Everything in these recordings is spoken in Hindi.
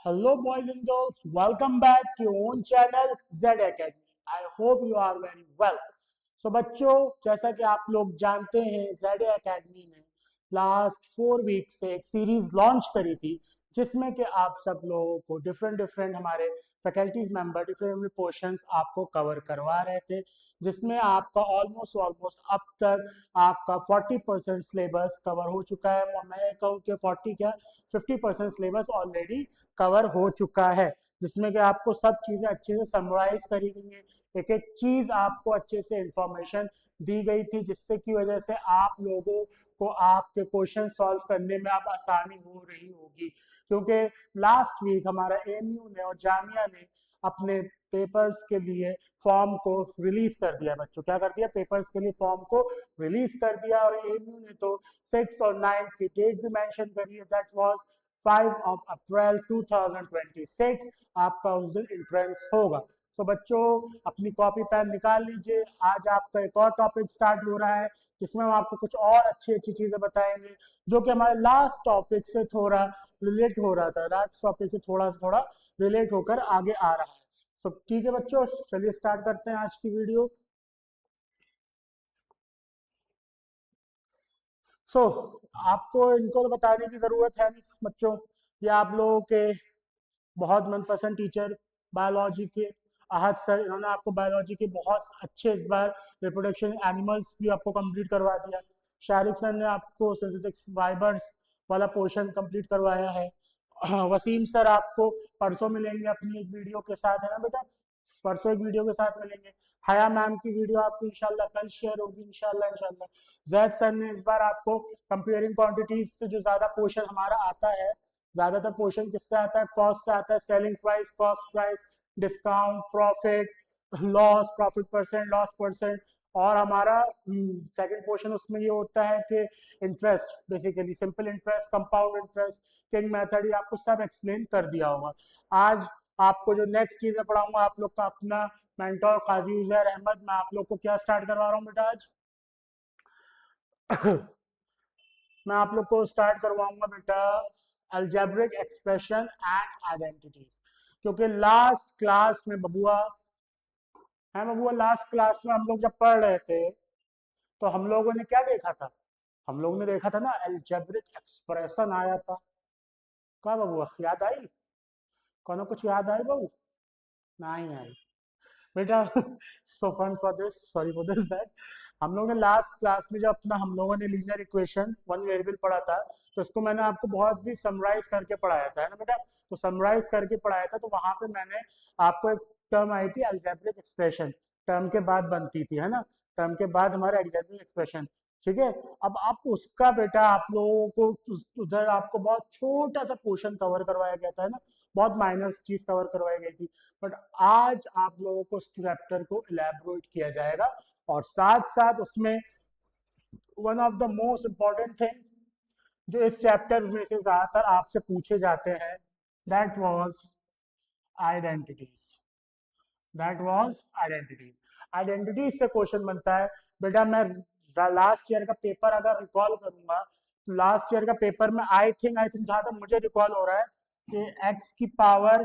Hello, boys and girls. Welcome back to your own channel Z Academy. I hope you are very well. So बच्चों, जैसा कि आप लोग जानते हैं Z Academy ने लास्ट 4 वीक से एक सीरीज लॉन्च करी थी जिसमें कि आप सब लोगों को डिफरेंट डिफरेंट हमारे फैकल्टीज मेंबर डिफरेंट पोर्शंस आपको कवर करवा रहे थे, जिसमें आपका ऑलमोस्ट ऑलमोस्ट अब तक आपका 40% सिलेबस कवर हो चुका है। और मैं कहूँ कि 40 क्या 50% सिलेबस ऑलरेडी कवर हो चुका है, जिसमें कि आपको सब चीज़ें अच्छे से समराइज करी गई है। एक एक चीज़ आपको अच्छे से इंफॉर्मेशन दी गई थी, जिससे की वजह से आप लोगों को आपके क्वेश्चन सॉल्व करने में आप आसानी हो रही होगी, क्योंकि लास्ट वीक हमारा एएमयू ने और जामिया ने अपने पेपर्स के लिए फॉर्म को रिलीज कर दिया। बच्चों क्या कर दिया, पेपर्स के लिए फॉर्म को रिलीज कर दिया, और एएमयू ने तो 6 और 9 की डेट भी मेंशन करी है, दैट वाज 5 अप्रैल 2026 आपका उस दिन एंट्रेंस होगा। तो बच्चों अपनी कॉपी पेन निकाल लीजिए, आज आपका एक और टॉपिक स्टार्ट हो रहा है जिसमें हम आपको कुछ और अच्छी अच्छी चीजें बताएंगे जो कि हमारे लास्ट टॉपिक से थोड़ा रिलेट हो रहा था, लास्ट टॉपिक से थोड़ा थोड़ा रिलेट होकर आगे आ रहा है। सो ठीक है बच्चों, चलिए स्टार्ट करते हैं आज की वीडियो। सो आपको इनको तो बताने की जरूरत है नहीं बच्चों, ये आप लोगों के बहुत मनपसंद टीचर बायोलॉजी के आहत सर, इन्होंने आपको बायोलॉजी के बहुत अच्छे इस बार रिप्रोडक्शन एनिमल्स भी आपको कंप्लीट करवा दिया। शारिक सर ने आपको सिंथेटिक फाइबर्स वाला पोर्शन कंप्लीट करवाया है। वसीम सर आपको परसों मिलेंगे अपनी एक वीडियो के साथ, है ना बेटा, परसों एक वीडियो के साथ मिलेंगे। हया मैम की वीडियो आपको इंशाल्लाह कल शेयर होगी, इंशाल्लाह इंशाल्लाह। जैद सर ने इस बार आपको कंपेयरिंग क्वांटिटीज से जो ज्यादा पोर्शन हमारा आता है, ज्यादातर पोर्शन किससे आता है, कॉस्ट से आता है, selling price, cost price, discount, profit, loss, profit percent, loss percent, और हमारा सेकंड पोर्शन उसमें ये होता है कि interest, basically simple interest, compound interest, king method, ये आपको सब एक्सप्लेन कर दिया होगा। आज आपको जो नेक्स्ट चीज मैं पढ़ाऊंगा, आप लोग का अपना मेंटोर काजी उजैर अहमद, मैं आप लोग को क्या स्टार्ट करवा रहा हूँ बेटा आज। मैं आप लोग को स्टार्ट करवाऊंगा बेटा अलजेब्रिक एक्सप्रेशन एंड आइडेंटिटीज, क्योंकि लास्ट क्लास में बबुआ है, बबुआ लास्ट क्लास में हम लोग जब पढ़ रहे थे तो हम लोगों ने क्या देखा था, हम लोगों ने देखा था ना अलजेब्रिक एक्सप्रेशन आया था। क्या बबुआ याद आई, कौन कुछ याद आई बबू, नहीं आई बेटा। So fun for this, sorry for this that हम लोगों ने लास्ट क्लास में जब अपना हम लोगों ने लीनियर इक्वेशन वन वेरिएबल पढ़ा था, तो इसको मैंने आपको बहुत भी समराइज करके पढ़ाया था, है ना बेटा। तो समराइज करके पढ़ाया था, तो वहां पे मैंने आपको एक टर्म आई थी अलजेब्रिक एक्सप्रेशन, टर्म के बाद बनती थी, है ना, टर्म के बाद हमारा अलजेब्रिक एक्सप्रेशन। ठीक है, अब आप उसका बेटा आप लोगों को उधर आपको बहुत छोटा सा पोर्शन कवर करवाया गया था, है ना, बहुत माइनर चीज कवर करवाई गई थी। बट आज आप लोगों को इस चैप्टर को इलेबोरेट किया जाएगा, और साथ साथ उसमें one of the most important thing जो इस चैप्टर में से ज्यादातर आपसे पूछे जाते हैं, that was identities, that was identities. Identities से क्वेश्चन बनता है बेटा। मैं लास्ट ईयर का पेपर अगर रिकॉल करूंगा, तो लास्ट ईयर का पेपर में आई थिंक जहां तक मुझे रिकॉल हो रहा है कि एक्स की पावर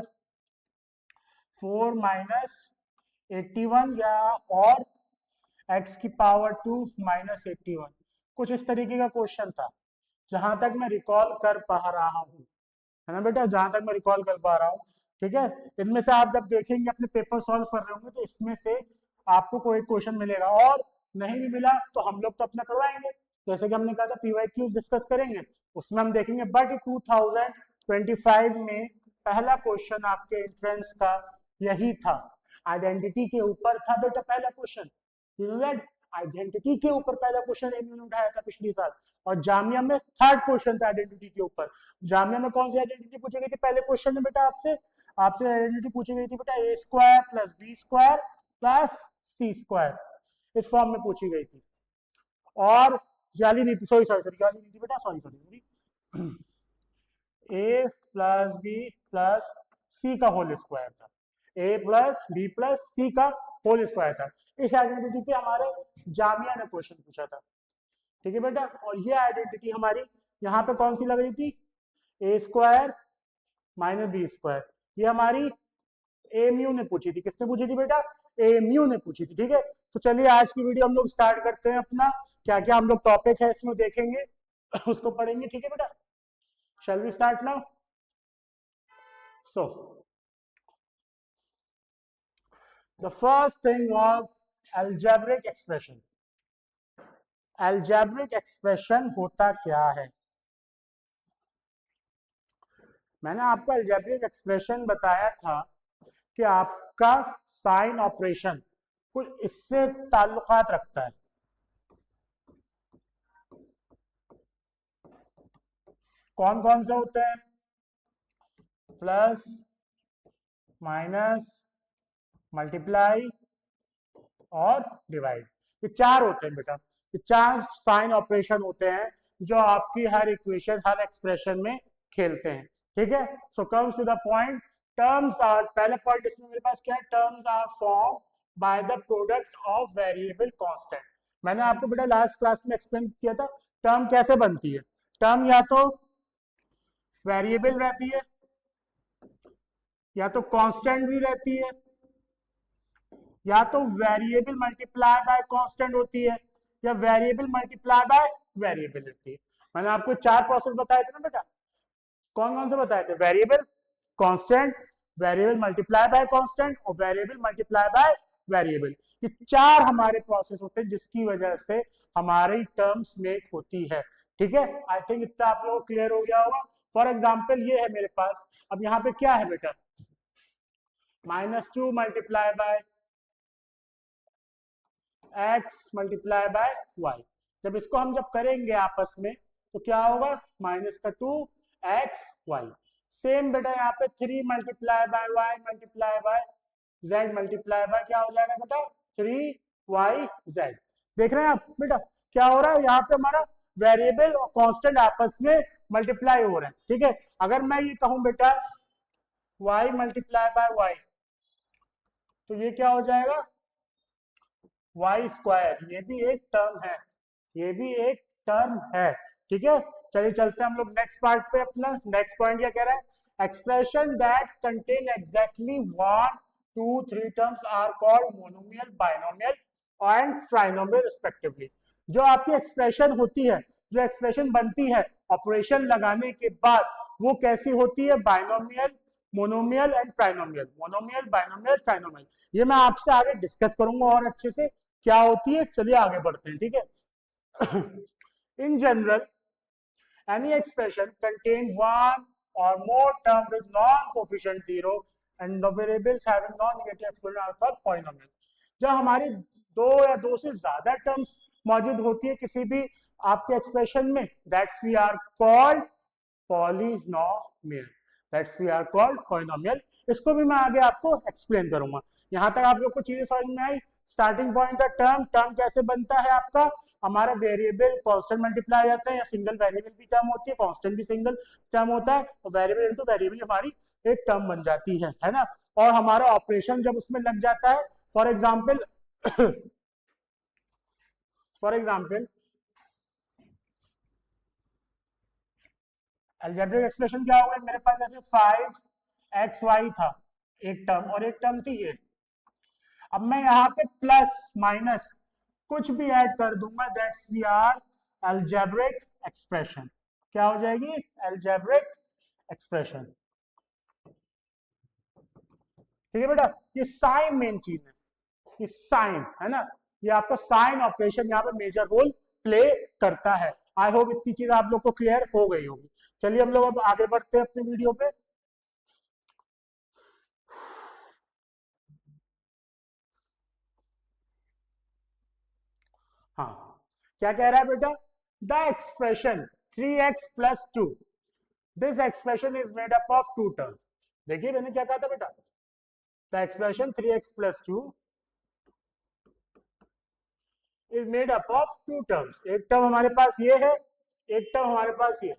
4 - 81 या और एक्स की पावर 2 - 81, कुछ इस तरीके का क्वेश्चन था जहां तक मैं रिकॉल कर पा रहा हूँ, है ना बेटा, जहां तक मैं रिकॉल कर पा रहा हूँ। ठीक है, इनमें से आप जब देखेंगे अपने पेपर सॉल्व कर रहे होंगे तो इसमें से आपको कोई क्वेश्चन मिलेगा, और नहीं भी मिला तो हम लोग तो अपना करवाएंगे, जैसे कि हमने कहा था पीवाई क्यू डिस्कस करेंगे, उसमें हम देखेंगे। बट 2025 में पहला क्वेश्चन आपके एंट्रेंस का यही था, आइडेंटिटी के ऊपर था बेटा पहला क्वेश्चन। आइडेंटिटी के ऊपर पहला क्वेश्चन इन्होंने उठाया था पिछली साल, और जामिया में थर्ड क्वेश्चन था आइडेंटिटी के ऊपर। जामिया में कौन सी आइडेंटिटी पूछी गई थी पहले क्वेश्चन में बेटा, आपसे आपसे आइडेंटिटी पूछी गई थी बेटा a square plus B square plus c square, इस फॉर्म में पूछी गई थी। और जाली नहीं थी, सॉरी सॉरी सॉरी, जाली नहीं थी बेटा, सॉरी सॉरी, ए प्लस बी प्लस सी का होल स्क्वायर था, a plus b plus c का होल स्क्वायर था। इस आइडेंटिटी पे हमारे जामिया ने क्वेश्चन पूछा था। ठीक है बेटा, और ये आइडेंटिटी हमारी यहाँ पे कौन सी लग रही थी, ए स्क्वायर माइनस बी स्क्वायर। ये हमारी एएमयू ने पूछी थी। किसने पूछी थी बेटा? एएमयू ने पूछी थी। ठीक है, तो चलिए आज की वीडियो हम लोग स्टार्ट करते हैं। अपना क्या क्या हम लोग टॉपिक है इसमें देखेंगे उसको पढ़ेंगे। ठीक है बेटा, shall we start now? So the first thing was algebraic expression. Algebraic expression होता क्या है? मैंने आपको अलजेब्रिक एक्सप्रेशन बताया था कि आपका साइन ऑपरेशन कुछ इससे ताल्लुकात रखता है। कौन कौन से होते हैं? प्लस, माइनस, मल्टीप्लाई और डिवाइड। ये चार होते हैं बेटा। ये चार साइन ऑपरेशन होते हैं जो आपकी हर इक्वेशन, हर एक्सप्रेशन में खेलते हैं। ठीक है, so comes to the point. Terms are, पहले पॉइंट इसमें मेरे पास क्या है? Terms are form by the product of variable constant. मैंने आपको बेटा लास्ट क्लास में एक्सप्लेन किया था टर्म कैसे बनती है। टर्म या तो वेरिएबल रहती है या तो कांस्टेंट भी रहती है या तो वेरिएबल मल्टीप्लाई बाय कांस्टेंट होती है या वेरिएबल मल्टीप्लाई बाय वेरिएबल रहती है। मैंने आपको चार प्रोसेस बताए थे ना बेटा। कौन कौन से बताए थे? Variable, constant, variable multiply by constant और वेरिएबल मल्टीप्लाई बाय वेरिएबल। ये चार हमारे प्रोसेस होते हैं जिसकी वजह से हमारी टर्म्स मेक होती है। ठीक है, आई थिंक इतना आप लोगों को क्लियर हो गया होगा। फॉर एग्जाम्पल ये है मेरे पास, अब यहाँ पे क्या है बेटा? -2 multiply by x multiply by y। जब इसको हम जब करेंगे आपस में तो क्या होगा? -2xy। सेम बेटा यहाँ पे 3 multiply by y multiply by z multiply by क्या हो जाएगा बेटा? 3yz। देख रहे हैं आप बेटा क्या हो रहा है? यहाँ पे हमारा वेरिएबल और कांस्टेंट आपस में मल्टीप्लाई हो रहे हैं। ठीक है, अगर मैं ये कहूं बेटा y मल्टीप्लाई बाय y तो ये क्या हो जाएगा? Y square. ये भी एक टर्म है, ये भी एक टर्म है। ठीक है, चलिए चलते हैं हम लोग नेक्स्ट पार्ट पे। अपना नेक्स्ट पॉइंट क्या कह रहा है? Expression that contain exactly 1, 2, 3 terms are called monomial, binomial and trinomial respectively. जो आपकी एक्सप्रेशन होती है, जो एक्सप्रेशन बनती है ऑपरेशन लगाने के बाद, वो कैसी होती है? Binomial, monomial and trinomial. Monomial, binomial, trinomial. ये मैं आपसे आगे डिस्कस करूंगा और अच्छे से क्या होती है। चलिए आगे बढ़ते हैं। ठीक है, in general any expression contain one or more term with non-coefficient 0 and the variables having non-negative exponent are called polynomial। जब हमारी दो या दो से ज्यादा टर्म्स मौजूद होती है किसी भी आपके एक्सप्रेशन में, that's we are called polynomial. That's we are called polynomial. इसको भी मैं आगे आपको एक्सप्लेन करूंगा। यहां तक आप लोग को चीजें समझ में आई? स्टार्टिंग पॉइंट का टर्म, टर्म कैसे बनता है आपका? हमारा वेरिएबल कांस्टेंट मल्टीप्लाई जाता है या सिंगल वेरिएबल भी टर्म होती है, कांस्टेंट भी सिंगल टर्म होता है और वेरिएबल इनटू वेरिएबल हमारी एक टर्म बन जाती है ना। और हमारा ऑपरेशन जब उसमें लग जाता है, for example for example algebraic expression क्या होगा? मेरे पास जैसे 5xy था एक टर्म और एक टर्म थी ये। अब मैं यहाँ पे प्लस माइनस कुछ भी ऐड कर दूंगा, that's we are algebraic expression. क्या हो जाएगी? Algebraic expression. ठीक है बेटा, ये साइन मेन चीज है, ये साइन है ना, ये आपका साइन ऑपरेशन यहाँ पे मेजर रोल प्ले करता है। आई होप इतनी चीज आप लोग को क्लियर हो गई होगी। चलिए हम लोग अब आगे बढ़ते हैं अपने वीडियो पे। हाँ, क्या कह रहा है बेटा? The expression 3x + 2, this expression is made up of two terms. देखिए मैंने क्या कहा था बेटा? The expression 3x + 2 is made up of two terms. एक टर्म हमारे पास ये है, एक टर्म हमारे पास ये।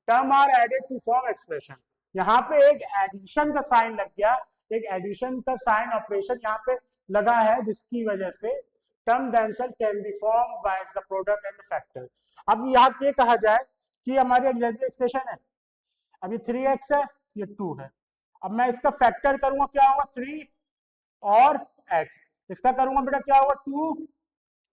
Term are added to form expression. यहाँ पे एक एडिशन का साइन लग गया, एक एडिशन का साइन ऑपरेशन यहाँ पे लगा है जिसकी वजह से term themselves can be form by the product and factor. अब यहाँ ये कहा जाए कि हमारी एक्सप्रेशन है, अभी 3x है ये 2 है। अब मैं इसका फैक्टर करूंगा, क्या होगा 3 और x, इसका करूंगा बेटा क्या होगा 2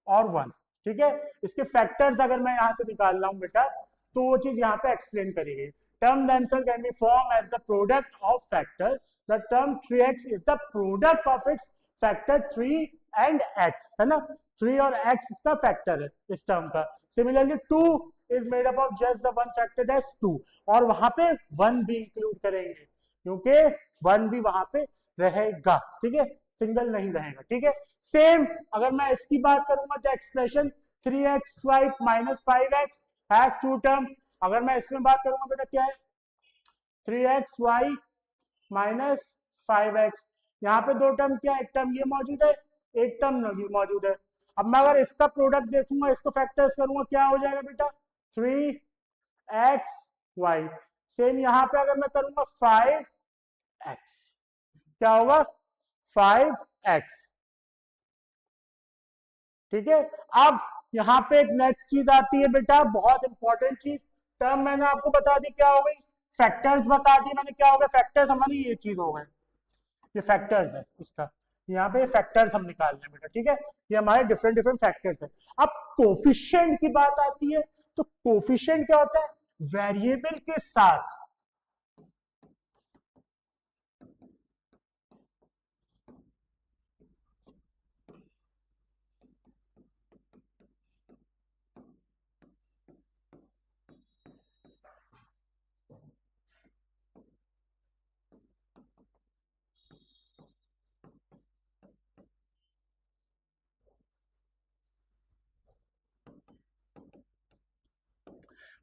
और 1। ठीक है, इसके फैक्टर्स अगर मैं यहां से निकाल रहा हूं बेटा, तो वो चीज यहाँ पे एक्सप्लेन करी गई। Term themselves can be formed as the product of factor. The term 3x is the product of its factor 3 and x, है ना, 3 और x इसका फैक्टर है इस टर्म का। Similarly 2 is made up of just the one factor as 2, और वहां पे 1 भी इंक्लूड करेंगे क्योंकि 1 भी वहां पे रहेगा। ठीक है, सिंगल नहीं रहेगा। ठीक है, सेम अगर मैं इसकी बात करूंगा तो expression 3xy minus 5x has two term. अगर मैं इसमें बात करूंगा बेटा क्या है 3xy माइनस 5x, यहाँ पे दो टर्म क्या है, एक टर्म ये मौजूद है, एक टर्म मौजूद है। अब मैं अगर इसका प्रोडक्ट देखूंगा, इसको फैक्टर्स करूंगा, क्या हो जाएगा बेटा 3xy। सेम यहाँ पे अगर मैं करूंगा 5x, क्या होगा 5x। ठीक है, अब यहाँ पे एक नेक्स्ट चीज आती है बेटा, बहुत इंपॉर्टेंट चीज। टर्म मैंने आपको बता दी क्या हो गई, फैक्टर्स बता दी मैंने, क्या हो गया फैक्टर्स हमारी ये चीज हो गए, ये फैक्टर्स है इसका, यहाँ पे फैक्टर्स हम निकाल रहे हैं बेटा। ठीक है, ये हमारे डिफरेंट डिफरेंट फैक्टर्स है। अब कोफिशिएंट की बात आती है, तो कोफिशिएंट क्या होता है, वेरिएबल के साथ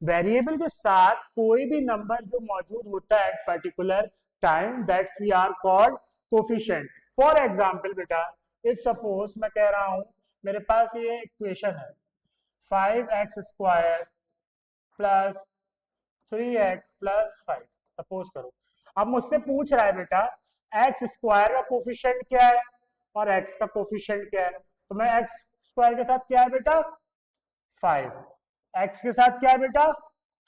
वेरिएबल के साथ कोई भी नंबर जो मौजूद होता है at particular time, that's we are called coefficient. For example बेटा, इफ सपोज मैं कह रहा हूं मेरे पास ये इक्वेशन है 5x square plus 3x plus 5, suppose करो। अब मुझसे पूछ रहा है बेटा एक्स स्क्वायर का कोफिशिएंट क्या है और x का कोफिशिएंट क्या है, तो मैं एक्स स्क्वायर के साथ क्या है बेटा 5, x के साथ क्या है बेटा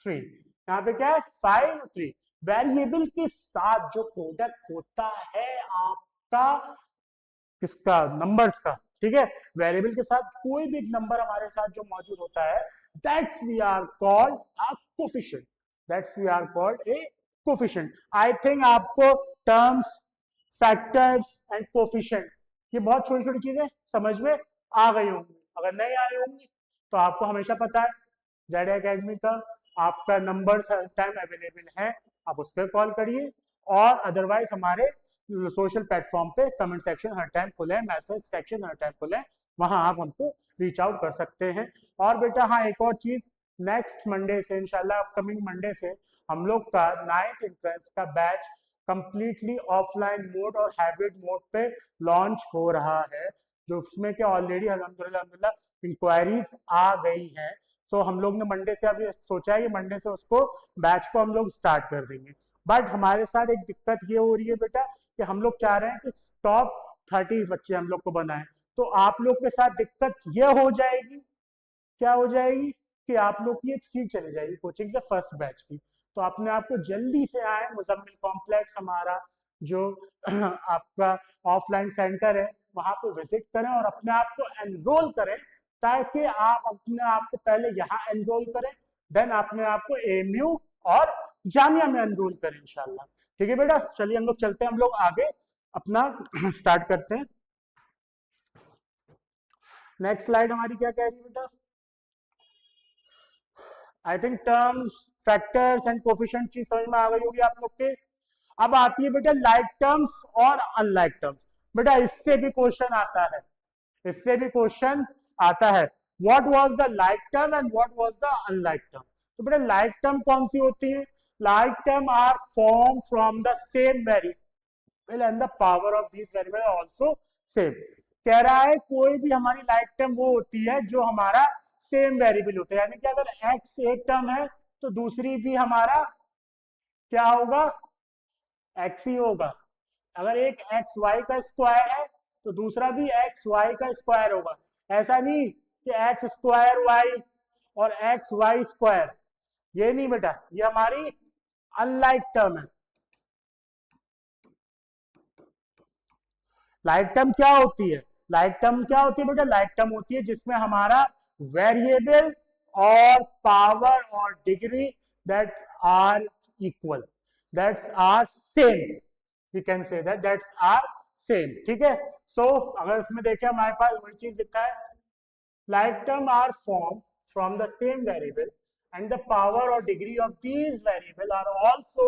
3, यहाँ पे क्या है 5 3। वेरिएबल के साथ जो प्रोडक्ट होता है आपका किसका, नंबर्स का। ठीक है, वेरिएबल के साथ कोई भी नंबर हमारे साथ जो मौजूद होता है, that's we are called a coefficient, that's we are called a coefficient. I think आपको टर्म्स, फैक्टर्स एंड कोफिशिएंट, ये बहुत छोटी छोटी चीजें समझ में आ गई होंगी। अगर नहीं आई होंगी तो आपको हमेशा पता है जेड एकेडमी का आपका नंबर हर टाइम अवेलेबल है, आप उस पर कॉल करिए, और अदरवाइज हमारे सोशल प्लेटफॉर्म पे कमेंट सेक्शन हर टाइम खुले है, मैसेज सेक्शन हर टाइम खुले है, वहां आप हमको रीच आउट कर सकते हैं। और बेटा हाँ, एक और चीज, नेक्स्ट मंडे से इंशाल्लाह, अपकमिंग मंडे से हम लोग का 9th एंट्रेंस का बैच कंप्लीटली ऑफलाइन मोड और हाइब्रिड मोड पे लॉन्च हो रहा है, जो उसमें कि ऑलरेडी अल्हम्दुलिल्लाह इंक्वायरीज आ गई हैं। सो हम लोग ने मंडे से अभी सोचा है कि मंडे से उसको बैच को हम लोग स्टार्ट कर देंगे। बट हमारे साथ एक दिक्कत ये हो रही है बेटा कि हम लोग चाह रहे हैं कि टॉप 30 बच्चे हम लोग को बनाएं, तो आप लोग के साथ दिक्कत ये हो जाएगी, क्या हो जाएगी कि आप लोग की एक सीट चली जाएगी कोचिंग से फर्स्ट बैच की। तो अपने आप को जल्दी से आए, मुजम्मिल कॉम्प्लेक्स हमारा जो आपका ऑफलाइन सेंटर है वहां पे विजिट करें और अपने आप को एनरोल करें, ताकि आप अपने आप को पहले यहाँ एनरोल करें, देन अपने आप को एएमयू और जामिया में एनरोल करें इंशाल्लाह। ठीक है बेटा, चलिए हम लोग चलते हैं, हम लोग आगे अपना स्टार्ट करते हैं। नेक्स्ट स्लाइड हमारी क्या कह रही है बेटा, I think terms, factors and coefficient चीज समझ में आ गई होगी आप लोग के। अब आती है बेटा लाइक टर्म्स और अनलाइक टर्म्स। बेटा इससे भी क्वेश्चन आता है, इससे भी क्वेश्चन आता है, what was the like term and what was the unlike term. तो बेटा लाइक टर्म कौन सी होती है, like term are form from the same variable and the power of this variable also same. कह रहा है कोई भी हमारी लाइक टर्म वो होती है जो हमारा सेम वेरिएबल होता है, यानी कि अगर x एक टर्म है तो दूसरी भी हमारा क्या होगा x ही होगा। अगर एक एक्स वाई का स्क्वायर है तो दूसरा भी एक्स वाई का स्क्वायर होगा। ऐसा नहीं कि एक्स स्क्वायर वाई और एक्स वाई स्क्वायर, ये नहीं बेटा, ये हमारी अनलाइक टर्म है। लाइक टर्म क्या होती है? लाइक टर्म क्या होती है बेटा? लाइक टर्म होती है जिसमें हमारा वेरिएबल और पावर और degree that are equal, that's are same, we can say that that's are same. ठीक है, सो अगर इसमें देखें हमारे पास वही चीज लिखा है, like term are formed from the same variable and the power or degree of these variable are also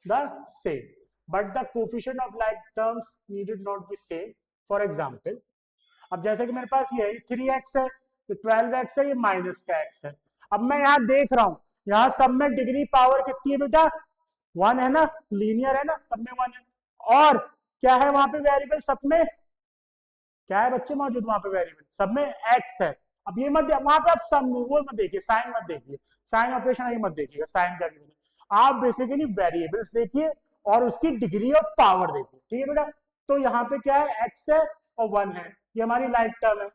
the same, but the coefficient of like terms needed not be same. For example, अब जैसे कि मेरे पास ये 3x है, तो 12x है, ये माइनस का x है। अब मैं यहाँ देख रहा हूं, यहाँ सब में डिग्री पावर कितनी है बेटा? 1 है ना, लीनियर है ना, सब में 1 है। और क्या है वहां पे वेरिएबल? सब में क्या है बच्चे मौजूद वहां पे वेरिएबल? सब में x है। अब ये मत वहां पे आप सम वो मत देखिए, साइन मत देखिए, साइन ऑपरेशन ये मत देखिएगा, साइन का आप बेसिकली वेरिएबल्स देखिए और उसकी डिग्री ऑफ पावर देखिए। ठीक है बेटा, तो यहाँ पे क्या है? x है और 1 है, ये हमारी लाइक टर्म है।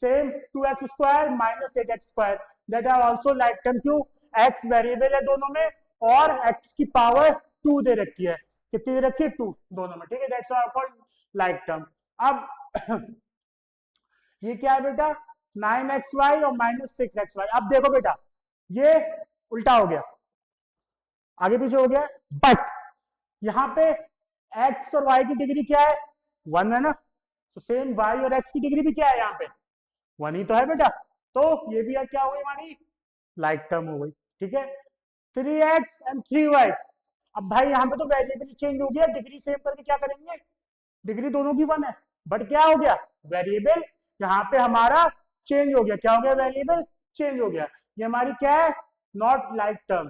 Same 2x square minus 8x square, that are also like term. क्यों? x वेरिएबल है दोनों में और x की पावर 2 दे रखी है। कितनी दे रखी है? 2 दोनों में। ठीक है, that's are called like term. अब ये क्या है बेटा? 9xy और माइनस 6xy। अब देखो बेटा, ये उल्टा हो गया, आगे पीछे हो गया, बट यहाँ पे x और y की डिग्री क्या है? 1 है ना, तो सेम y और x की डिग्री भी क्या है? यहाँ पे 1 ही तो है बेटा, तो ये भी क्या हो गई हमारी? लाइक टर्म हो गई। ठीक है, 3x एंड 3y। अब भाई यहाँ पे तो वेरिएबल चेंज हो गया, डिग्री सेम करके क्या करेंगे? डिग्री दोनों की 1 है, बट क्या हो गया? वेरिएबल यहाँ पे हमारा चेंज हो गया। क्या हो गया? वेरिएबल चेंज हो गया। ये हमारी क्या है? Not like term.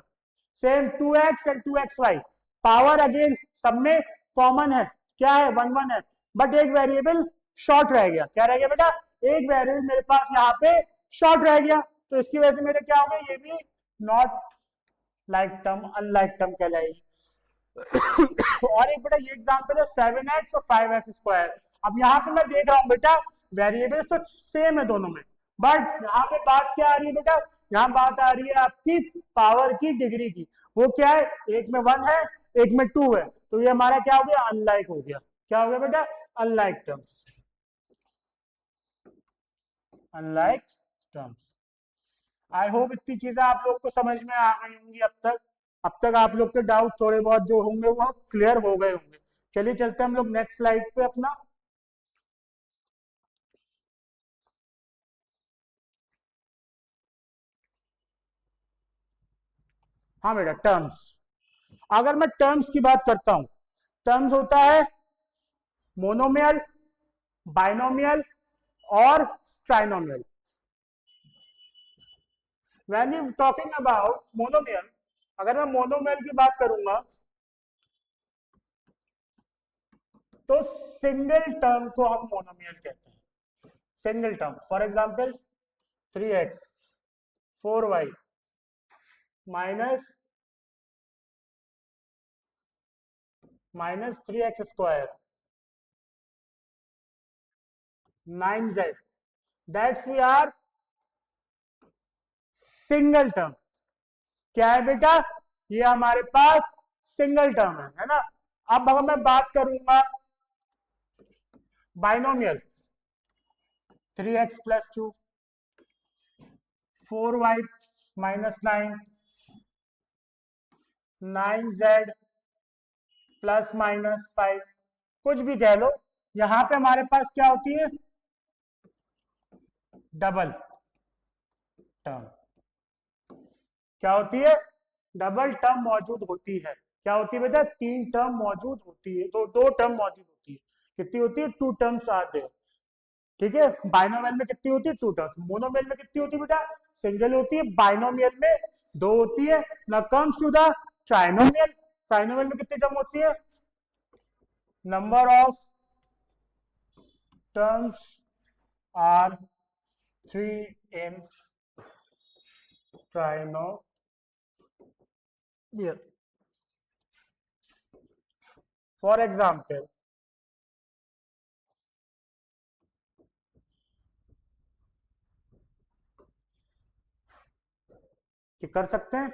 Same 2x and 2xy, power again सब में कॉमन है, क्या है? 1 1 है, बट एक वेरिएबल शॉर्ट रह गया। क्या रह गया बेटा? एक वेरिएबल मेरे पास यहाँ पे शॉर्ट रह गया, तो इसकी वजह से मेरे क्या हो गया? ये भी not like term, unlike term कहलाएगी। और एक बेटा ये एग्जांपल है 7x और 5x स्क्वायर। अब यहाँ पे मैं देख रहा हूँ बेटा, वेरिएबल्स तो सेम है दोनों में, बट यहाँ पे बात क्या आ रही है बेटा? यहाँ बात आ रही है आपकी पावर की डिग्री की। वो क्या है? एक में 1 है, एक में 2 है, तो ये हमारा क्या हो गया? अनलाइक हो गया। क्या हो गया बेटा? Unlike terms, unlike terms. I hope इतनी चीजें आप लोग को समझ में आ गई होंगी अब तक। अब तक आप लोग के डाउट थोड़े बहुत जो होंगे वो क्लियर हो गए होंगे। चलिए चलते हैं हम लोग नेक्स्ट स्लाइड पे अपना। हाँ बेटा, टर्म्स। अगर मैं टर्म्स की बात करता हूं, टर्म्स होता है मोनोमियल, बाइनोमियल और trinomial. When you talking about monomial, अगर मैं मोनोमियल की बात करूंगा तो सिंगल टर्म को हम मोनोमियल कहते हैं। Single term, for example 3x 4y minus 3x square 9z, that's we are single term. क्या है बेटा? ये हमारे पास सिंगल टर्म है ना। अब अगर मैं बात करूंगा binomial, 3x plus 2 4y minus 9 9z plus minus 5, कुछ भी कह लो, यहां पे हमारे पास क्या होती है? Double term. क्या होती है? डबल टर्म मौजूद होती है। क्या होती है बेटा? 3 टर्म मौजूद होती है, दो टर्म मौजूद होती है। कितनी होती है? 2 टर्म्स आते हैं। ठीक है, बाइनोमियल में कितनी होती है? 2 टर्म्स। मोनोमियल में कितनी होती है बेटा? सिंगल होती है। बाइनोमियल में 2 होती है। Now comes to the trinomial. Trinomial में कितनी टर्म होती है? Number of terms are 3 in trinomial. For example, कर सकते हैं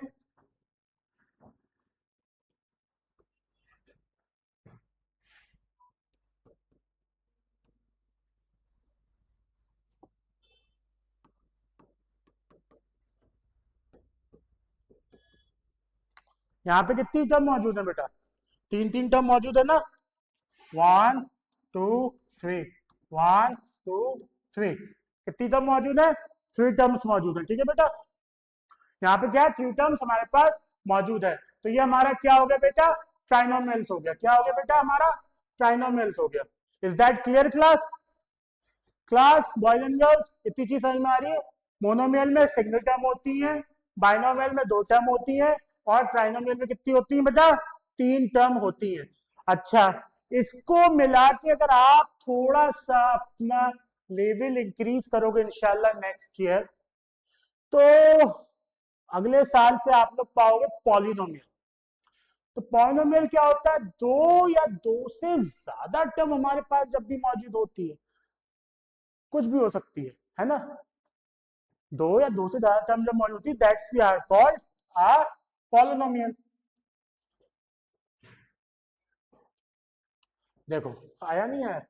यहाँ पे कितनी टर्म मौजूद है बेटा? तीन तीन टर्म मौजूद है ना, 1 2 3, 1 2 3, कितनी टर्म मौजूद है? 3 टर्म्स मौजूद है, ठीक है बेटा। यहाँ पे क्या है, 3 टर्म्स हमारे पास मौजूद है, तो ये हमारा क्या हो गया बेटा? ट्राइनोमियल्स हो गया। क्या हो गया बेटा? हमारा ट्राइनोमियल्स हो गया। Is that clear class? Class boys and girls, इतनी चीज समझ में आ रही है? मोनोमियल में सिंगल टर्म होती है, बाइनोमियल में 2 टर्म होती है, और ट्राइनोमियल में कितनी होती है बेटा? 3 टर्म होती है। अच्छा, इसको मिला के अगर आप थोड़ा सा अपना लेवल इंक्रीज करोगे इंशाल्लाह नेक्स्ट ईयर, तो अगले साल से आप लोग पाओगे पॉलिनोमियल। तो पॉलिनोमियल क्या होता है? 2 या 2 से ज्यादा टर्म हमारे पास जब भी मौजूद होती है, कुछ भी हो सकती है ना, 2 या 2 से ज्यादा टर्म जब मौजूद होती है, that's we are called a polynomial. देखो आया नहीं है?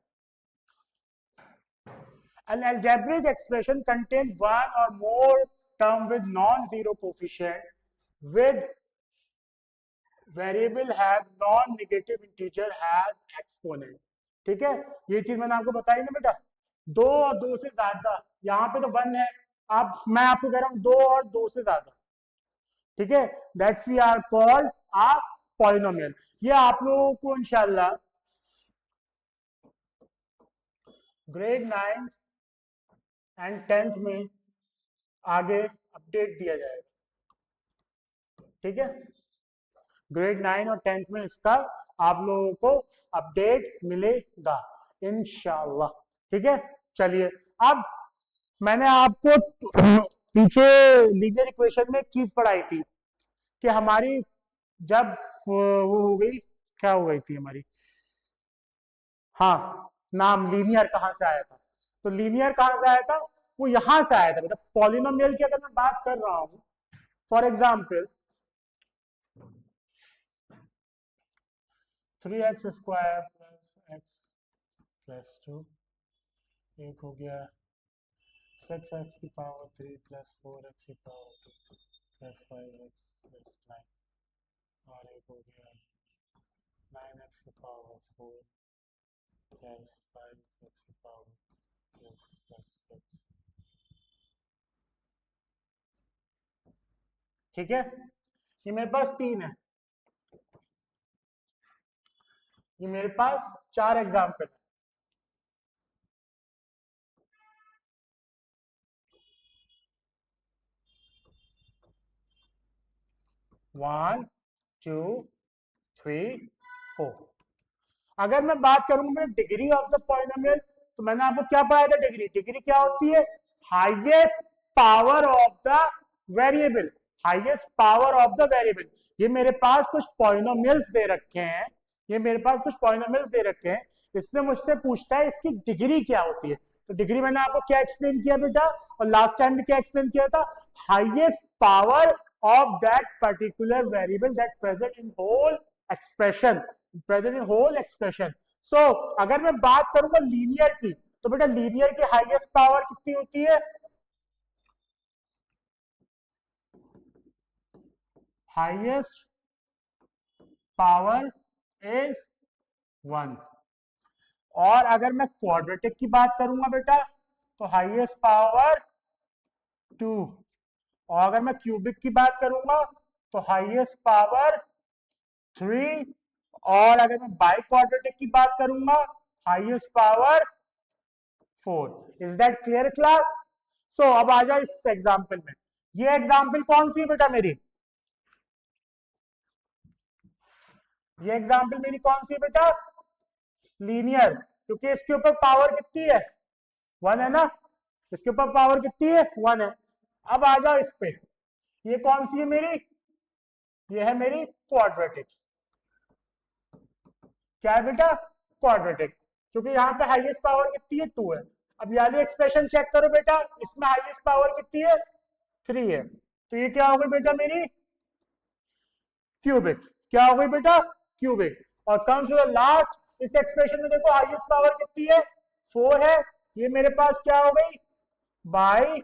An algebraic expression contains one or more term with non-zero coefficient with variable has non-negative integer has exponent। ठीक है, ये चीज मैंने आपको बताई ना बेटा, 2 और 2 से ज्यादा, यहाँ पे तो 1 है, अब मैं आपको कह रहा हूँ 2 और 2 से ज्यादा, ठीक है, that's we are called a polynomial. ये आप लोगों को इंशाल्लाह ग्रेड 9 एंड 10th में आगे अपडेट दिया जाएगा, ठीक है। ग्रेड 9 और 10th में इसका आप लोगों को अपडेट मिलेगा इंशाल्लाह, ठीक है। चलिए, अब मैंने आपको पीछे लीनियर इक्वेशन में एक चीज पढ़ाई थी कि हमारी जब वो हो गई, क्या हो गई थी हमारी, हाँ, नाम लीनियर कहां से आया था? तो लीनियर कहां से आया था? वो यहां से आया था बेटा, पॉलिनोमियल की अगर मैं बात कर रहा हूं, for example 3x square plus x plus 2, एक हो गया 6x की पावर 3 प्लस 4x की पावर 2 प्लस 5x प्लस 9, और एक हो गया 9x की पावर 4 प्लस 5x की पावर 2 प्लस 6। ठीक है, ये मेरे पास 3 है, ये मेरे पास 4 एग्जाम्पल है। One two three four. अगर मैं बात करूंगा डिग्री ऑफ द पॉलिनोमियल, तो मैंने आपको क्या पढ़ाया था? डिग्री, डिग्री क्या होती है? Highest power of the variable, highest power of the variable. ये मेरे पास कुछ पॉलिनोमियल्स दे रखे हैं, ये मेरे पास कुछ पॉलिनोमियल्स दे रखे हैं, इसमें मुझसे पूछता है इसकी डिग्री क्या होती है। तो डिग्री मैंने आपको क्या एक्सप्लेन किया बेटा, और लास्ट टाइम भी क्या एक्सप्लेन किया था? Highest power of that particular variable that present in whole expression, present in whole expression. So अगर मैं बात करूंगा लीनियर की, तो बेटा लीनियर की हाईएस्ट पावर कितनी होती है? Highest power is 1। और अगर मैं क्वाड्रेटिक की बात करूंगा बेटा, तो हाईएस्ट पावर 2। और अगर मैं क्यूबिक की बात करूंगा, तो हाईएस्ट पावर 3। और अगर मैं बाई क्वाड्रेटिक की बात करूंगा, highest power 4। Is that clear class? So अब आ जाओ इस एग्जाम्पल में। ये एग्जाम्पल कौन सी है बेटा मेरी? ये एग्जाम्पल मेरी कौन सी है बेटा? लीनियर, क्योंकि इसके ऊपर पावर कितनी है? 1 है ना, इसके ऊपर पावर कितनी है? 1 है। अब आ जाओ इस पे, ये कौन सी है मेरी? ये है मेरी क्वाड्रेटिक। क्या है बेटा? क्वाड्रेटिक, क्योंकि यहाँ पे हाईएस्ट पावर कितनी है? 2 है। अब वाली एक्सप्रेशन चेक करो बेटा, इसमें हाईएस्ट पावर कितनी है? 3 है। तो ये क्या हो गई बेटा मेरी? क्यूबिक। क्या हो गई बेटा? क्यूबिक। और कम्स टू द लास्ट, इस एक्सप्रेशन में देखो हाईएस्ट पावर कितनी है? 4 है। ये मेरे पास क्या हो गई? By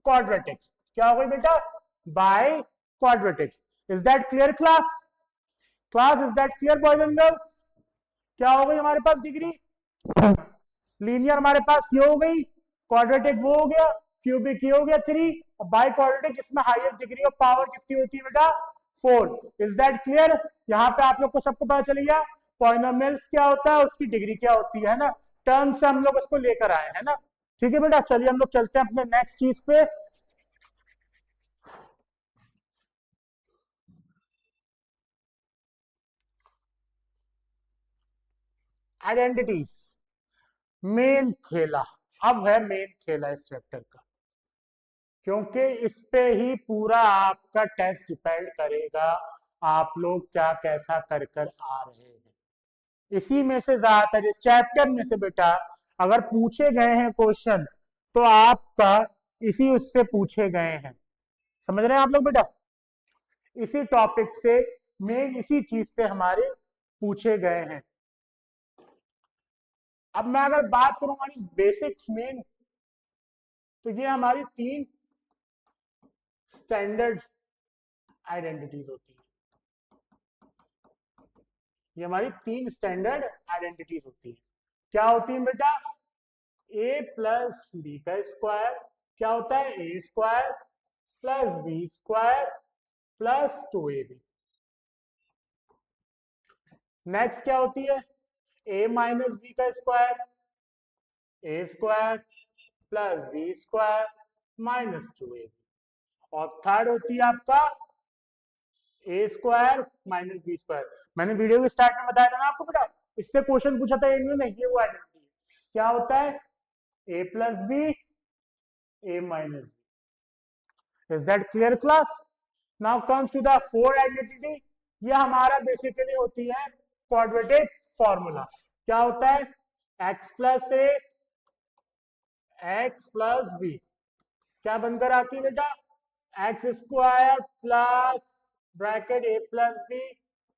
quadratic. क्या हो गई बेटा? By quadratic. Is that clear class? Class is that clear boys and girls? क्या हो गई हमारे पास डिग्री? लीनियर हमारे पास ये हो गई, क्वाड्रेटिक वो हो गया, क्यूबिक ये हो गया 3, और बाई क्वाड्रेटिक इसमें हाईएस्ट डिग्री ऑफ पावर कितनी होती है बेटा? 4। Is that clear? यहाँ पे आप लोग को सबको पता चल गया पॉलिनोमियल्स क्या होता है, उसकी डिग्री क्या होती है ना, टर्म से हम लोग उसको लेकर आए है ना। ठीक है बेटा, चलिए हम लोग चलते हैं अपने नेक्स्ट चीज पे। आइडेंटिटीज, मेन खेला, अब है मेन खेला इस चैप्टर का, क्योंकि इस पे ही पूरा आपका टेस्ट डिपेंड करेगा आप लोग क्या कैसा कर कर आ रहे हैं। इसी में से ज्यादातर इस चैप्टर में से बेटा अगर पूछे गए हैं क्वेश्चन तो आपका इसी उससे पूछे गए हैं, समझ रहे हैं आप लोग बेटा? इसी टॉपिक से, मेन इसी चीज से हमारे पूछे गए हैं। अब मैं अगर बात करूं हमारी बेसिक मेन, तो ये हमारी 3 स्टैंडर्ड आइडेंटिटीज होती है। ये हमारी 3 स्टैंडर्ड आइडेंटिटीज होती है। क्या होती है बेटा? a प्लस बी का स्क्वायर क्या होता है? A square plus B square plus 2ab। Next क्या होती है? a माइनस बी का square, a square plus B square minus 2ab। और थर्ड होती है आपका a square minus B square. मैंने वीडियो के स्टार्ट में बताया था ना आपको बेटा, इससे क्वेश्चन पूछा था एमयू में, ये वो आइडेंटिटी क्या होता है? A plus b, a minus B. Is that clear class? Now comes to the fourth identity. ये हमारा बेसिकली होती है क्वाड्रेटिक फॉर्मूला। क्या होता है? एक्स प्लस ए एक्स प्लस बी क्या बनकर आती है बेटा? X square plus bracket a plus B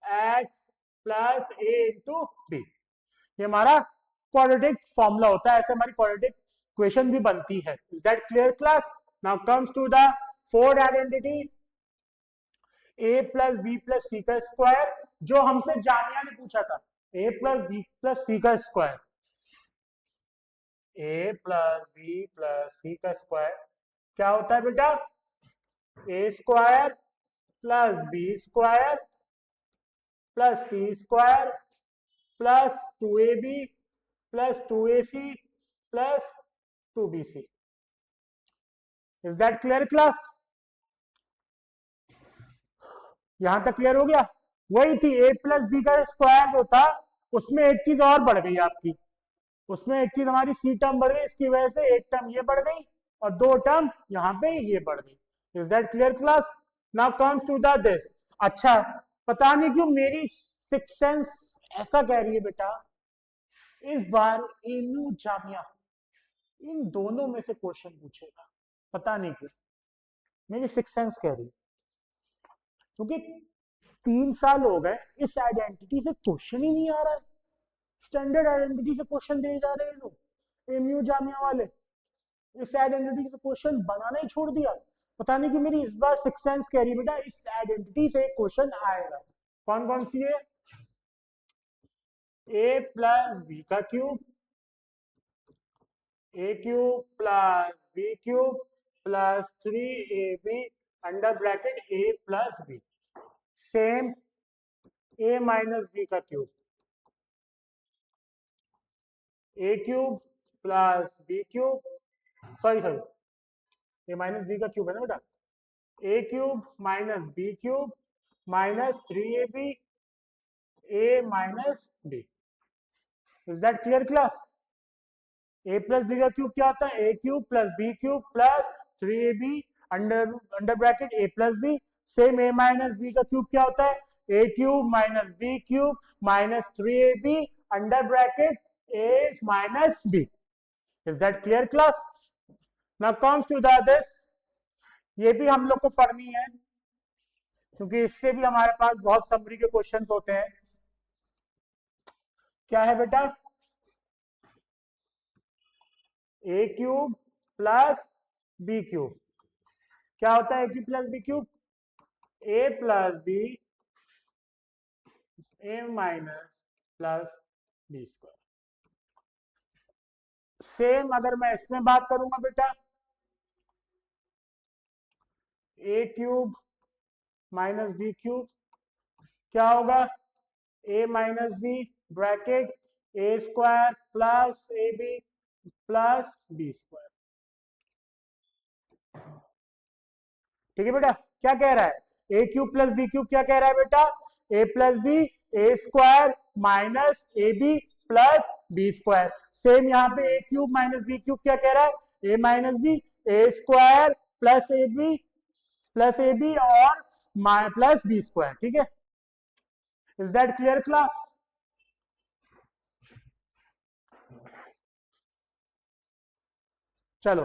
x plus A into B. ये हमारा क्वाड्रेटिक फॉर्मूला होता है, ऐसे हमारी क्वाड्रेटिक इक्वेशन भी बनती है। Is that clear class? Now comes to the fourth identity, a plus b plus c का स्क्वायर, जो हमसे जामिया ने पूछा था, a plus b plus c का square, a plus b plus c का स्क्वायर क्या होता है बेटा? A square plus B square plus c square plus 2ab plus 2ac plus 2bc। Is that clear class? यहां तक क्लियर हो गया? वही थी ए प्लस बी का स्क्वायर जो था, उसमें एक चीज और बढ़ गई आपकी, उसमें एक चीज हमारी सी टर्म बढ़ गई, इसकी वजह से एक टर्म ये बढ़ गई और 2 टर्म यहाँ पे ये बढ़ गई। Is that clear class? Now comes to the this. अच्छा, पता नहीं क्यों मेरी सिक्स सेंस ऐसा कह रही है बेटा, इस बार एमयू जामिया इन दोनों में से क्वेश्चन पूछेगा, पता नहीं क्यों मेरी सिक्स सेंस कह रही है, क्योंकि 3 साल हो गए इस आइडेंटिटी से क्वेश्चन ही नहीं आ रहा है। स्टैंडर्ड आइडेंटिटी से क्वेश्चन दे जा रहे हैं लोग, एमयू जामिया वाले इस आइडेंटिटी से क्वेश्चन बनाना ही छोड़ दिया। पता नहीं कि मेरी इस बार सिक्स सेंस कह रही बेटा इस आइडेंटिटी से क्वेश्चन आएगा। कौन कौन सी है? ए प्लस बी का cube, a cube plus b cube plus 3ab under bracket a plus b, same a minus B का cube, a cube plus b cube, sorry a minus B का क्यूब है ना बेटा, a cube minus b cube minus 3ab a minus B. Is that clear class? A plus B का क्यूब क्या होता है? A cube plus b cube plus 3ab under bracket a plus b. Same a minus B का क्यूब क्या होता है? A cube minus b cube minus 3ab under bracket a minus B. Is that clear class? Now comes to this, ये भी हम लोग को पढ़नी है, क्योंकि इससे भी हमारे पास बहुत समरी के क्वेश्चंस होते हैं। क्या है बेटा? A cube plus b cube क्या होता है? A cube plus b cube a plus b a minus plus B square. Same अगर मैं इसमें बात करूंगा बेटा, a cube minus b cube क्या होगा, a minus b bracket a square plus a b plus B square. ठीक है बेटा, क्या कह रहा है, a cube plus b cube क्या कह रहा है बेटा, a plus b a square minus a b plus B square. Same यहाँ पे a cube minus b cube क्या कह रहा है, a minus b a square plus a b और प्लस बी स्क्वायर। ठीक है, इज दैट क्लियर क्लास? चलो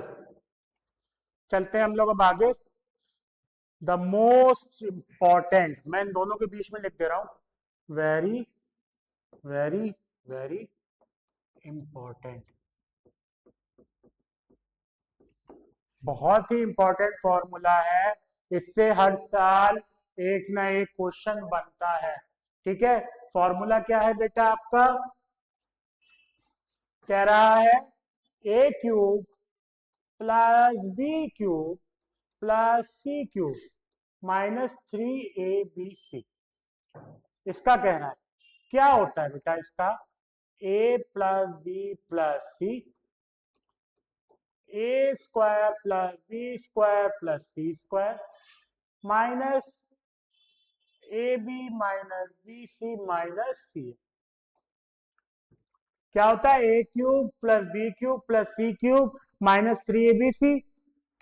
चलते हैं हम लोग अब आगे। द मोस्ट इंपॉर्टेंट, मैं इन दोनों के बीच में लिख दे रहा हूं, वेरी वेरी वेरी इंपॉर्टेंट, बहुत ही इंपॉर्टेंट फॉर्मूला है, इससे हर साल एक ना एक क्वेश्चन बनता है। ठीक है, फॉर्मूला क्या है बेटा आपका, कह रहा है a cube plus b cube plus c cube minus 3abc। इसका कहना है क्या होता है बेटा, इसका a plus b plus c a square plus B square plus c square minus a b minus b c minus c. क्या होता है, a cube plus b cube plus c cube minus 3abc।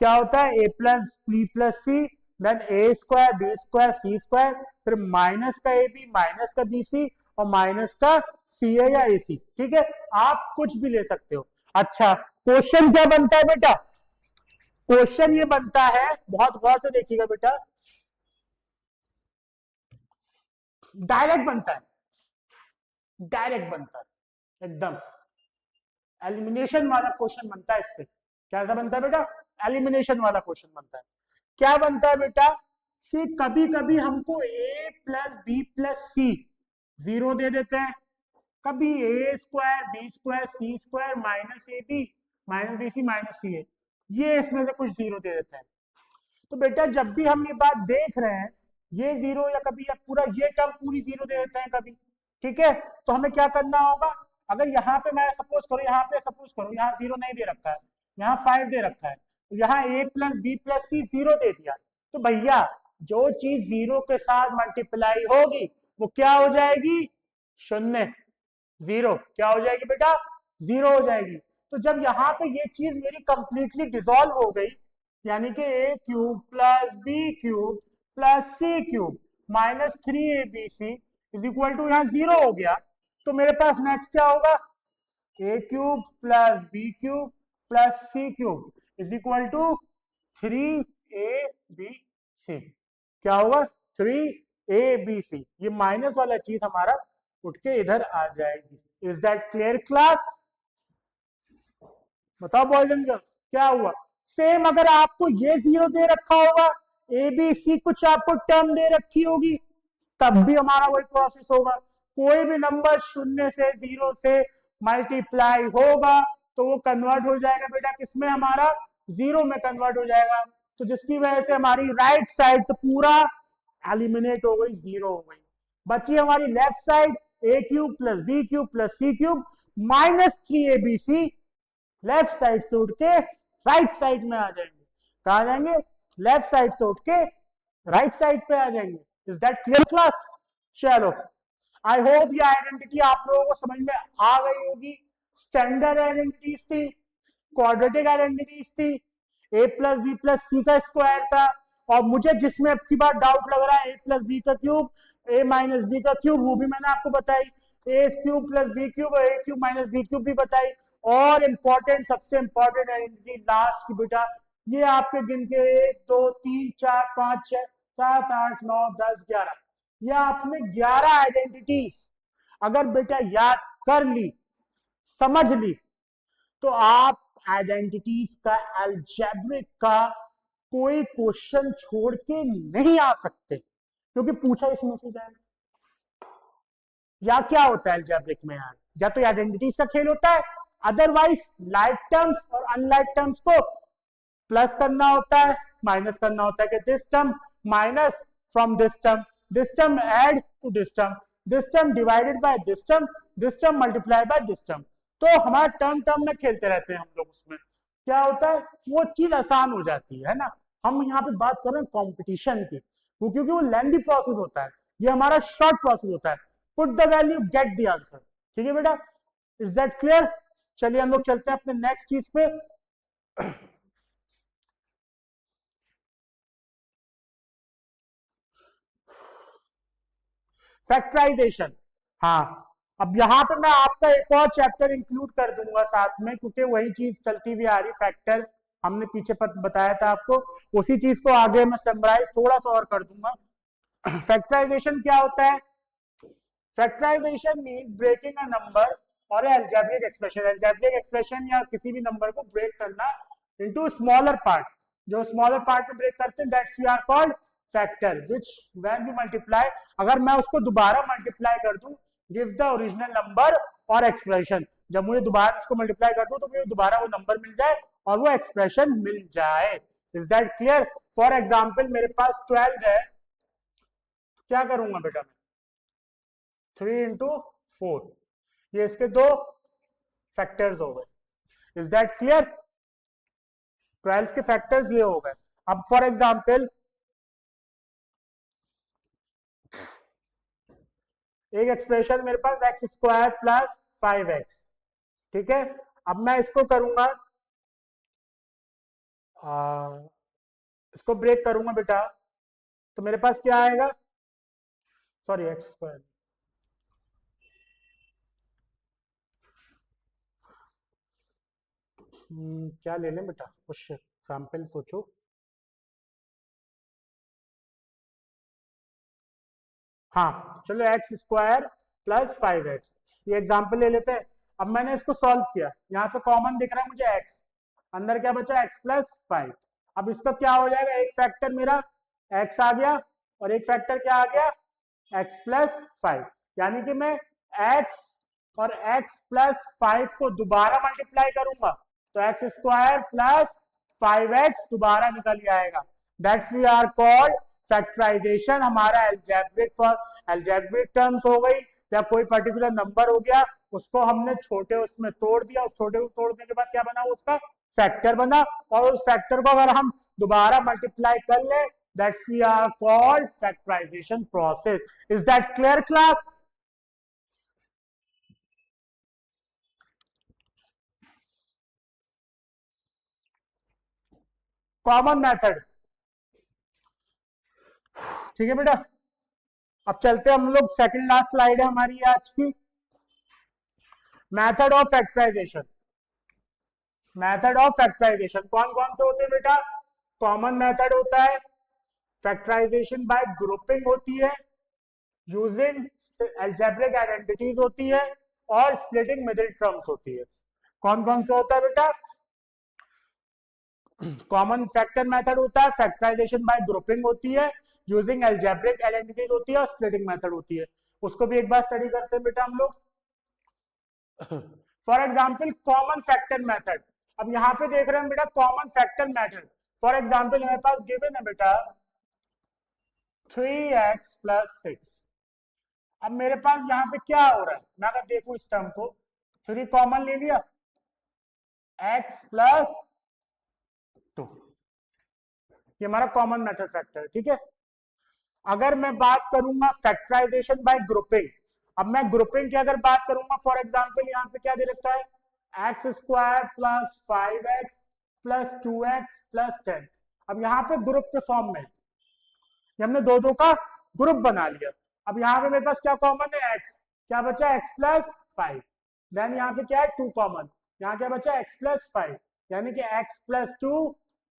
क्या होता है, a plus b plus c then a square b square c square, फिर माइनस का ए बी माइनस का बी सी और माइनस का सी ए या ए सी। ठीक है, आप कुछ भी ले सकते हो। अच्छा, क्वेश्चन क्या बनता है बेटा, क्वेश्चन ये बनता है, बहुत गौर से देखिएगा बेटा, डायरेक्ट बनता है, डायरेक्ट बनता है एकदम, एलिमिनेशन वाला क्वेश्चन बनता है इससे। कैसा बनता है बेटा, एलिमिनेशन वाला क्वेश्चन बनता है। क्या बनता है बेटा कि कभी कभी हमको a plus b plus c zero दे देते हैं, कभी a square b square c square minus a b minus b c minus c a, ये इसमें से कुछ जीरो दे देते हैं। तो बेटा जब भी हम ये बात देख रहे हैं, ये जीरो या कभी या पूरा ये टर्म पूरी जीरो दे देते हैं कभी। ठीक है, तो हमें क्या करना होगा, अगर यहाँ पे मैं सपोज करो, यहाँ पे सपोज करो यहाँ जीरो नहीं दे रखा है, यहाँ 5 दे रखा है, तो यहाँ ए plus b plus c zero दे दिया, तो भैया जो चीज जीरो के साथ मल्टीप्लाई होगी वो क्या हो जाएगी, शून्य। जीरो क्या हो जाएगी बेटा, जीरो हो जाएगी। तो जब यहाँ पे ये चीज मेरी कंप्लीटली डिसॉल्व हो गई, यानी कि a cube plus b cube plus c cube minus 3abc is equal to यहाँ जीरो हो गया, तो मेरे पास नेक्स्ट क्या होगा, a cube plus b cube plus c cube is equal to 3abc। क्या होगा, 3abc, ये माइनस वाला चीज हमारा उठ के इधर आ जाएगी। Is that clear class? बताओ बॉयज एंड गर्ल्स क्या हुआ। सेम अगर आपको ये जीरो दे रखा होगा, ए बी सी कुछ आपको टर्म दे रखी होगी, तब भी हमारा वही प्रोसेस होगा। कोई भी नंबर शून्य से जीरो से मल्टीप्लाई होगा तो वो कन्वर्ट हो जाएगा बेटा किसमें, हमारा जीरो में कन्वर्ट हो जाएगा। तो जिसकी वजह से हमारी राइट साइड तो पूरा एलिमिनेट हो गई, जीरो हो गई। बची हमारी left side, a cube plus b cube plus c cube minus 3abc, left side से उठ के राइट साइड में आ जाएंगे। कहा जाएंगे, लेफ्ट साइड से उठ के राइट साइड पे आ जाएंगे। Is that clear class? चलो, आई होप ये आइडेंटिटी आप लोगों को समझ में आ गई होगी। स्टैंडर्ड आइडेंटिटीज थी, क्वाड्रेटिक आइडेंटिटीज थी, ए प्लस बी प्लस सी का स्क्वायर था, और मुझे जिसमें अब की बार डाउट लग रहा है ए प्लस बी का क्यूब ए माइनस बी का क्यूब, वो भी मैंने आपको बताई, ए क्यूब प्लस बी क्यूब और ए क्यूब माइनस बी क्यूब भी बताई। और इंपॉर्टेंट, सबसे इंपॉर्टेंट आइडेंटिटी लास्ट की बेटा, ये आपके गिन के 1 2 3 4 5 6 7 8 9 10 11, ये आपने 11 आइडेंटिटीज अगर बेटा याद कर ली, समझ ली, तो आप आइडेंटिटीज का, अलजेब्रिक का कोई क्वेश्चन छोड़ के नहीं आ सकते, क्योंकि पूछा इसमें से जाएगा। या क्या होता है अलजेब्रिक में यार, या तो आइडेंटिटीज का खेल होता है, अदरवाइज लाइक टर्म्स और अनलाइक टर्म्स को प्लस करना होता है, माइनस करना होता है कि this term minus from this term add to this term divided by this term multiply by this term. तो हमारा टर्म में खेलते रहते हैं हम लोग। उसमें क्या होता है, वो चीज आसान हो जाती है ना। हम यहाँ पे बात कर रहे हैं कॉम्पिटिशन की, क्योंकि वो लेंथी प्रोसेस होता है, ये हमारा शॉर्ट प्रोसेस होता है। Put the value get the answer. ठीक है बेटा, इज दैट क्लियर? चलिए हम लोग चलते हैं अपने नेक्स्ट चीज पे। फैक्टराइजेशन। हाँ, अब यहाँ पे मैं आपका एक और चैप्टर इंक्लूड कर दूंगा साथ में, क्योंकि वही चीज चलती हुई आ रही, फैक्टर हमने पीछे बताया था आपको, उसी चीज को आगे मैं समराइज थोड़ा सा और कर दूंगा। फैक्टराइजेशन क्या होता है? Factorization means breaking a number और अलजेब्रिक एक्सप्रेशन। अलजेब्रिक एक्सप्रेशन या किसी भी नंबर को ब्रेक करना इनटू स्मॉलर पार्ट। जो स्मॉलर पार्ट में ब्रेक करते हैं that's we are called factor, which when we multiply, अगर मैं उसको दोबारा मल्टीप्लाई कर दूं, गिव द ओरिजिनल नंबर और एक्सप्रेशन। जब मुझे दोबारा इसको मल्टीप्लाई कर दूं तो मुझे दोबारा वो नंबर मिल जाए और वो एक्सप्रेशन मिल जाए। Is that clear? For example मेरे पास 12 है, क्या करूंगा बेटा मैं, 3 इंटू 4, ये इसके दो फैक्टर्स हो गए। Is that clear? 12 के फैक्टर्स ये हो गए। अब फॉर एग्जाम्पल एक एक्सप्रेशन मेरे पास एक्स स्क्वायर प्लस 5x, ठीक है। अब मैं इसको करूंगा, इसको ब्रेक करूंगा बेटा, तो मेरे पास क्या आएगा, सॉरी एक्स स्क्वायर, क्या ले लें बेटा, कुछ एग्जाम्पल सोचो। हाँ चलो एक्स स्क्वायर प्लस 5x, ये एग्जाम्पल ले लेते हैं। अब मैंने इसको सॉल्व किया, यहाँ पे कॉमन दिख रहा है मुझे x, अंदर क्या बचा x प्लस 5। अब इसका क्या हो जाएगा, एक फैक्टर मेरा x आ गया और एक फैक्टर क्या आ गया, x प्लस 5। यानी कि मैं x और x प्लस 5 को दोबारा मल्टीप्लाई करूंगा तो एक्स स्क्वायर प्लस 5x दोबारा निकल आएगा। That's we are called factorization. हमारा एल्जेब्रिक टर्म्स हो गई या कोई पर्टिकुलर नंबर हो गया, उसको हमने छोटे उसमें तोड़ दिया, उस छोटे को तोड़ने के बाद क्या बना, उसका फैक्टर बना, और उस फैक्टर को अगर हम दोबारा मल्टीप्लाई कर ले that's we are called factorization process. Is that clear class? Common method, ठीक है बेटा। अब चलते हम लोग, सेकंड लास्ट स्लाइड है हमारी आज की, method of factorization. Method of factorization कौन कौन से होते हैं बेटा? कॉमन मेथड होता है, फैक्टराइजेशन बाय ग्रुपिंग होती है, यूजिंग अलजेब्रिक आइडेंटिटीज होती है, और स्प्लिटिंग मिडिल टर्म्स होती है। कौन कौन से होता है बेटा? कॉमन फैक्टर मेथड होता है, फैक्टराइजेशन बाय ग्रुपिंग होती है, यूजिंग अलजेब्रिक आइडेंटिटीज होती है, और स्प्लिटिंग मेथड होती है। उसको भी एक बार स्टडी करते हैं बेटा हम लोग। For example common factor method, अब यहाँ पे देख रहे हैं बेटा common factor method. For example हमारे पास गिवन है बेटा 3x प्लस 6। अब मेरे पास यहाँ पे क्या हो रहा है, मैं अगर देखूं इस टर्म को, 3 कॉमन ले लिया, x प्लस 2, ये हमारा कॉमन मेथड फैक्टर है, ठीक है। अगर मैं बात करूंगा फैक्टराइजेशन बाय ग्रुपिंग, अब मैं ग्रुपिंग की अगर बात करूंगा, फॉर एग्जांपल यहाँ पे क्या दे रखा है, x square plus 5x plus 2x plus 10। अब यहाँ पे ग्रुप के फॉर्म में हमने दो दो का ग्रुप बना लिया। अब यहाँ पे मेरे पास क्या कॉमन है, x, क्या बचा x प्लस 5, देन यहाँ पे क्या है 2 कॉमन, यहाँ क्या बचा x प्लस 5, यानी कि x प्लस 2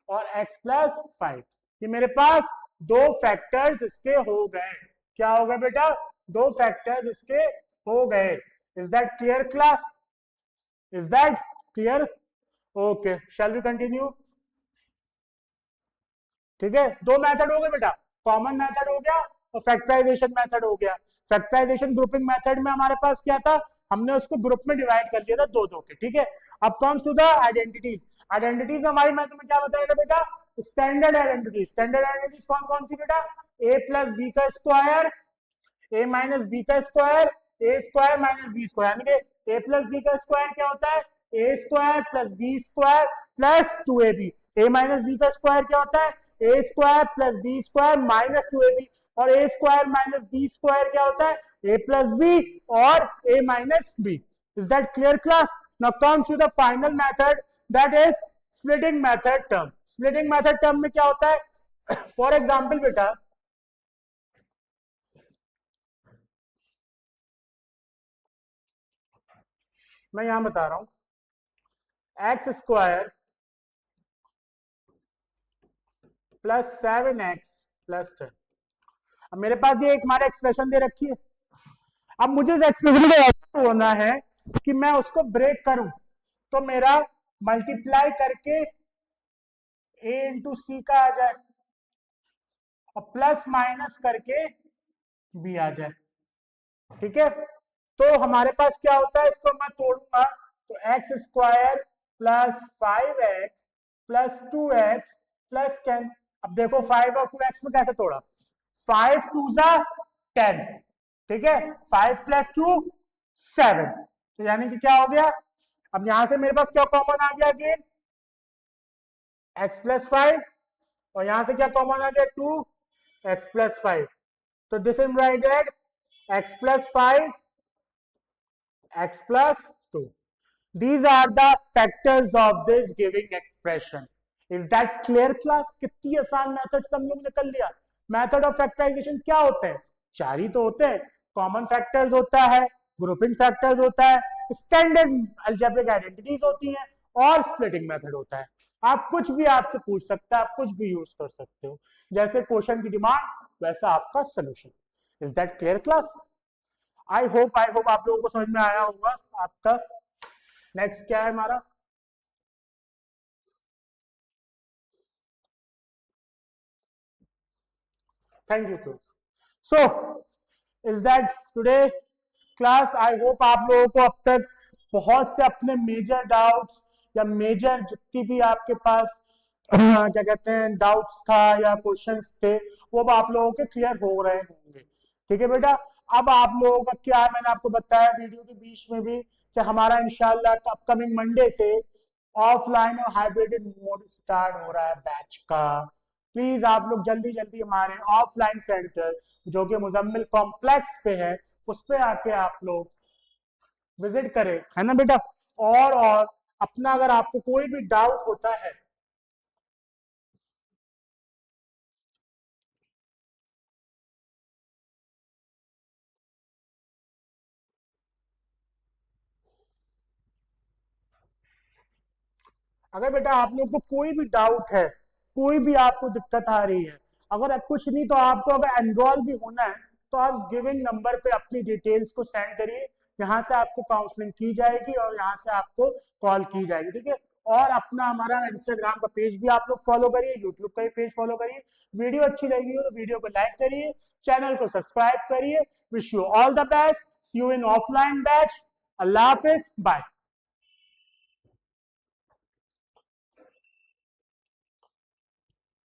और x प्लस 5। ये मेरे पास दो फैक्टर्स इसके हो गए। क्या हो गए बेटा, दो फैक्टर्स इसके हो गए। Is that clear class? Is that clear? Okay, shall we continue? ठीक है, दो मेथड हो गए बेटा, कॉमन मेथड हो गया और फैक्टराइजेशन मेथड हो गया। फैक्टराइजेशन ग्रुपिंग मेथड में हमारे पास क्या था, हमने उसको ग्रुप में डिवाइड कर दिया था दो दो के, ठीक है। अब comes to the identities. Identities हमारी मैथ में क्या बताएगा बेटा, स्टैंडर्ड आइडेंटिटीज। स्टैंडर्ड आइडेंटिटीज कौन कौन सी बेटा, a प्लस बी का स्क्वायर, a माइनस बी का square, a square minus B square, यानी कि a प्लस बी का स्क्वायर क्या होता है, a square plus B square plus 2ab। a minus B का स्क्वायर क्या होता है, a square plus B square minus 2ab, और a square minus B square क्या होता है, a प्लस बी और a minus B. Is that clear class? Now comes to the final method, that is splitting method term. Splitting method term में क्या होता है, फॉर एग्जाम्पल बेटा, मैं यहां बता रहा हूं x square plus 7x plus 10। अब मेरे पास ये एक हमारा एक्सप्रेशन दे रखी है, अब मुझे इस एक्सप्रेशन को ऐसा होना है कि मैं उसको ब्रेक करूं, तो मेरा मल्टीप्लाई करके a इंटू सी का आ जाए और प्लस माइनस करके b आ जाए, ठीक है। तो हमारे पास क्या होता है, इसको मैं तोड़ूंगा तो x square plus 5x plus 2x plus 10। अब देखो 5 और 2x में कैसे तोड़ा, 5 टू जा 10, ठीक है, 5 प्लस 2 7, तो यानी कि क्या हो गया, अब यहां से मेरे पास क्या कॉमन आ गया अगेन, x प्लस 5, और यहां से क्या कॉमन आ गया 2x प्लस 5, तो this is righted x plus 5 x plus 2. These are the factors of this giving expression. Is that clear class? कितनी आसान मेथड सब लोग ने कर लिया। मेथड ऑफ फैक्टराइजेशन क्या होते हैं, चार ही तो होते हैं, कॉमन फैक्टर्स होता है, ग्रुपिंग फैक्टर्स होता है, स्टैंडर्ड अलजेब्रिक आइडेंटिटीज होती हैं, और स्प्लिटिंग मेथड होता है। आप कुछ भी आपसे पूछ सकते हैं, आप कुछ भी यूज कर सकते हो, जैसे क्वेश्चन की डिमांड वैसा आपका solution. Is that clear class? I hope आप लोगों को समझ में आया होगा। आपका नेक्स्ट क्या है हमारा, thank you. So is that today class? I hope आप लोगों को अब तक बहुत से अपने मेजर डाउट्स या मेजर जितनी भी आपके पास क्या कहते हैं डाउट्स था या क्वेश्चंस थे, वो अब आप लोगों के क्लियर हो रहे होंगे, ठीक है बेटा। अब आप लोगों का क्या, मैंने आपको बताया वीडियो के बीच में भी कि हमारा इंशाल्लाह अपकमिंग मंडे से ऑफलाइन और हाइब्रिड मोड स्टार्ट हो रहा है बैच का। प्लीज आप लोग जल्दी जल्दी हमारे ऑफलाइन सेंटर जो कि मुजम्मिल कॉम्प्लेक्स पे है उस पे आके आप लोग विजिट करें, है ना बेटा। और अपना अगर आपको कोई भी डाउट होता है, अगर बेटा आप लोग को कोई भी डाउट है, कोई भी आपको दिक्कत आ रही है, अगर कुछ नहीं तो आपको अगर एनरोल भी होना है तो आप गिविंग नंबर पे अपनी डिटेल्स को सेंड करिए, यहाँ से आपको काउंसलिंग की जाएगी और यहाँ से आपको कॉल की जाएगी, ठीक है। और अपना हमारा इंस्टाग्राम का पेज भी आप लोग फॉलो करिए, यूट्यूब का भी पेज फॉलो करिए। वीडियो अच्छी लगी हो तो वीडियो को लाइक करिए, चैनल को सब्सक्राइब करिए। Wish you all the best, see you in offline batch. Allah हाफिज, बाय।